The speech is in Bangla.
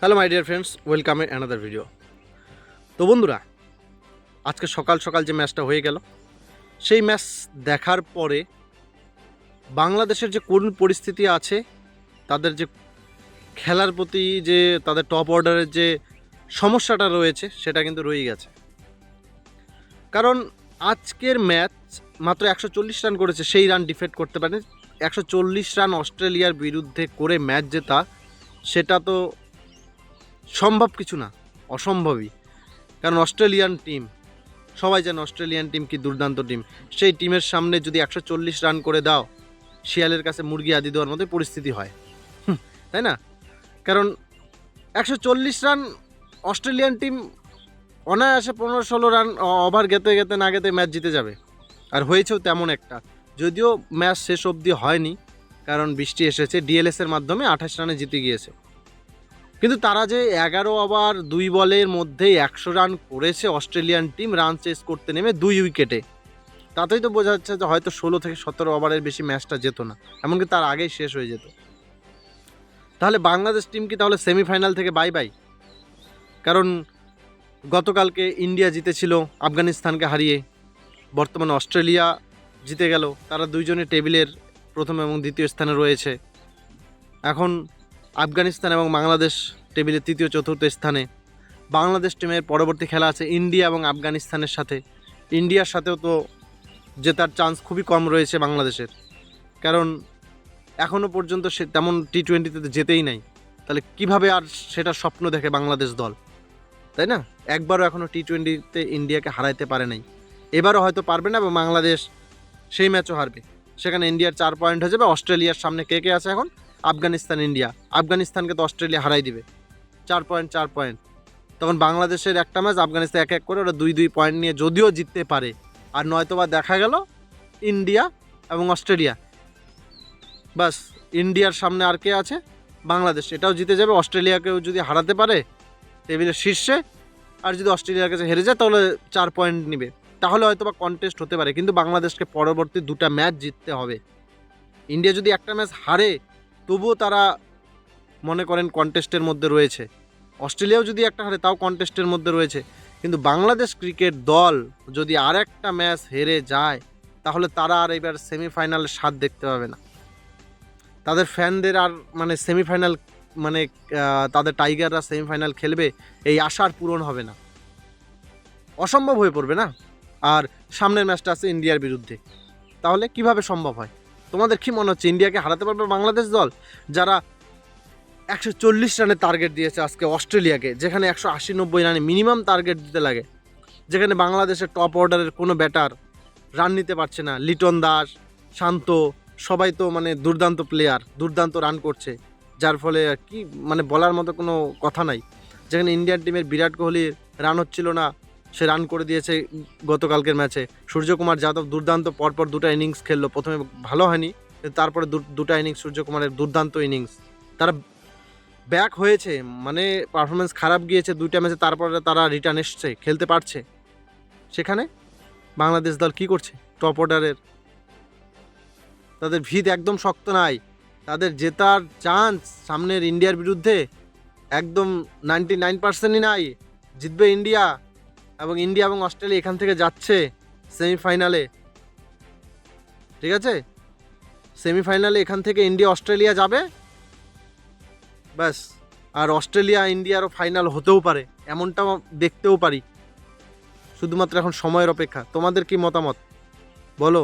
Hello my dear friends, welcome A another video. তো বন্ধুরা, আজকে সকাল সকাল যে ম্যাচটা হয়ে গেল, সেই ম্যাচ দেখার পরে বাংলাদেশের যে করুণ পরিস্থিতি আছে, তাদের যে খেলার প্রতি যে তাদের টপ অর্ডারের যে সমস্যাটা রয়েছে, সেটা কিন্তু রয়ে গেছে। কারণ আজকের ম্যাচ মাত্র 140 রান করেছে, সেই রান ডিফেন্ড করতে পারে। 140 রান অস্ট্রেলিয়ার বিরুদ্ধে করে ম্যাচ জেতা, সেটা তো সম্ভব কিছু না, অসম্ভবই। কারণ অস্ট্রেলিয়ান টিম, সবাই জানে অস্ট্রেলিয়ান টিম কি দুর্দান্ত টিম। সেই টিমের সামনে যদি 140 রান করে দাও, শিয়ালের কাছে মুরগি আদি দেওয়ার মতোই পরিস্থিতি হয়, তাই না? কারণ 140 রান অস্ট্রেলিয়ান টিম অনায়াসে 15-16 রান ওভার গেতে গেতে না গেতে ম্যাচ জিতে যাবে। আর হয়েছেও তেমন একটা, যদিও ম্যাচ শেষ অবধি হয়নি, কারণ বৃষ্টি এসেছে। ডিএলএসের মাধ্যমে 28 রানে জিতে গিয়েছে। কিন্তু তারা যে 11 ওভার 2 বলের মধ্যেই 100 রান করেছে অস্ট্রেলিয়ান টিম, রান চেস করতে নেমে 2 উইকেটে, তাতেই তো বোঝা যাচ্ছে যে হয়তো 16 থেকে 17 ওভারের বেশি ম্যাচটা যেত না, এমনকি তার আগেই শেষ হয়ে যেত। তাহলে বাংলাদেশ টিম কি তাহলে সেমিফাইনাল থেকে বাই বাই? কারণ গতকালকে ইন্ডিয়া জিতেছিল আফগানিস্তানকে হারিয়ে, বর্তমানে অস্ট্রেলিয়া জিতে গেল, তারা দুইজনে টেবিলের প্রথম এবং দ্বিতীয় স্থানে রয়েছে। এখন আফগানিস্তান এবং বাংলাদেশ টেবিলের তৃতীয় চতুর্থ স্থানে। বাংলাদেশ টিমের পরবর্তী খেলা আছে ইন্ডিয়া এবং আফগানিস্তানের সাথে। ইন্ডিয়ার সাথেও তো জেতার চান্স খুবই কম রয়েছে বাংলাদেশের, কারণ এখনও পর্যন্ত সে তেমন টি-20তে যেতেই নাই। তাহলে কিভাবে আর সেটা স্বপ্ন দেখে বাংলাদেশ দল, তাই না? একবারও এখনও টি-20তে ইন্ডিয়াকে হারাইতে পারে নাই, এবারও হয়তো পারবে না, এবং বাংলাদেশ সেই ম্যাচও হারবে। সেখানে ইন্ডিয়ার 4 পয়েন্ট হয়ে যাবে। অস্ট্রেলিয়ার সামনে কে কে আছে এখন? আফগানিস্তান, ইন্ডিয়া। আফগানিস্তানকে তো অস্ট্রেলিয়া হারাই দিবে, 4 পয়েন্ট। তখন বাংলাদেশের একটা ম্যাচ আফগানিস্তান এক এক করে ওরা 2 পয়েন্ট নিয়ে যদিও জিততে পারে, আর নয়তোবা দেখা গেল ইন্ডিয়া এবং অস্ট্রেলিয়া, বাস ইন্ডিয়ার সামনে আর কে আছে? বাংলাদেশ, এটাও জিতে যাবে। অস্ট্রেলিয়াকেও যদি হারাতে পারে টেবিলের শীর্ষে, আর যদি অস্ট্রেলিয়ার কাছে হেরে যায় তাহলে 4 পয়েন্ট নিবে, তাহলে হয়তো বা কন্টেস্ট হতে পারে। কিন্তু বাংলাদেশকে পরবর্তী 2টা ম্যাচ জিততে হবে। ইন্ডিয়া যদি একটা ম্যাচ হারে, তবুও তারা মনে করেন কন্টেস্টের মধ্যে রয়েছে। অস্ট্রেলিয়াও যদি একটা হারে, তাও কন্টেস্টের মধ্যে রয়েছে। কিন্তু বাংলাদেশ ক্রিকেট দল যদি আর একটা ম্যাচ হেরে যায়, তাহলে তারা আর এবার সেমিফাইনালের স্বাদ দেখতে পাবে না। তাদের ফ্যানদের আর মানে সেমিফাইনাল মানে তাদের টাইগাররা সেমিফাইনাল খেলবে এই আশার পূরণ হবে না, অসম্ভব হয়ে পড়বে না। আর সামনের ম্যাচটা আছে ইন্ডিয়ার বিরুদ্ধে, তাহলে কিভাবে সম্ভব হয়? তোমাদের কি মনে হচ্ছে ইন্ডিয়াকে হারাতে পারবে বাংলাদেশ দল, যারা 140 রানের টার্গেট দিয়েছে আজকে অস্ট্রেলিয়াকে, যেখানে 180-90 রানে মিনিমাম টার্গেট দিতে লাগে, যেখানে বাংলাদেশের টপ অর্ডারের কোনো ব্যাটার রান নিতে পারছে না? লিটন দাস, শান্ত, সবাই তো মানে দুর্দান্ত প্লেয়ার, দুর্দান্ত রান করছে, যার ফলে কি মানে বলার মতো কোনো কথা নাই। যেখানে ইন্ডিয়ান টিমের বিরাট কোহলির রান হচ্ছিল না, সে রান করে দিয়েছে গতকালকের ম্যাচে। সূর্যকুমার যাদব দুর্দান্ত পরপর 2টা ইনিংস খেললো, প্রথমে ভালো হয়নি, তারপরে 2টা ইনিংস সূর্যকুমারের দুর্দান্ত ইনিংস। তারা ব্যাক হয়েছে, মানে পারফরমেন্স খারাপ গিয়েছে 2টা ম্যাচে, তারপরে তারা রিটার্ন এসছে, খেলতে পারছে। সেখানে বাংলাদেশ দল কি করছে? টপ অর্ডারের তাদের ভিত একদম শক্ত নাই, তাদের জেতার চান্স সামনের ইন্ডিয়ার বিরুদ্ধে একদম 99%ই নাই। জিতবে ইন্ডিয়া, এবং ইন্ডিয়া এবং অস্ট্রেলিয়া এখান থেকে যাচ্ছে সেমিফাইনালে, ঠিক আছে? সেমিফাইনালে এখান থেকে ইন্ডিয়া অস্ট্রেলিয়া যাবে, ব্যাস। আর অস্ট্রেলিয়া ইন্ডিয়ারও ফাইনাল হতেও পারে, এমনটাও দেখতেও পারি। শুধুমাত্র এখন সময়ের অপেক্ষা। তোমাদের কি মতামত বলো?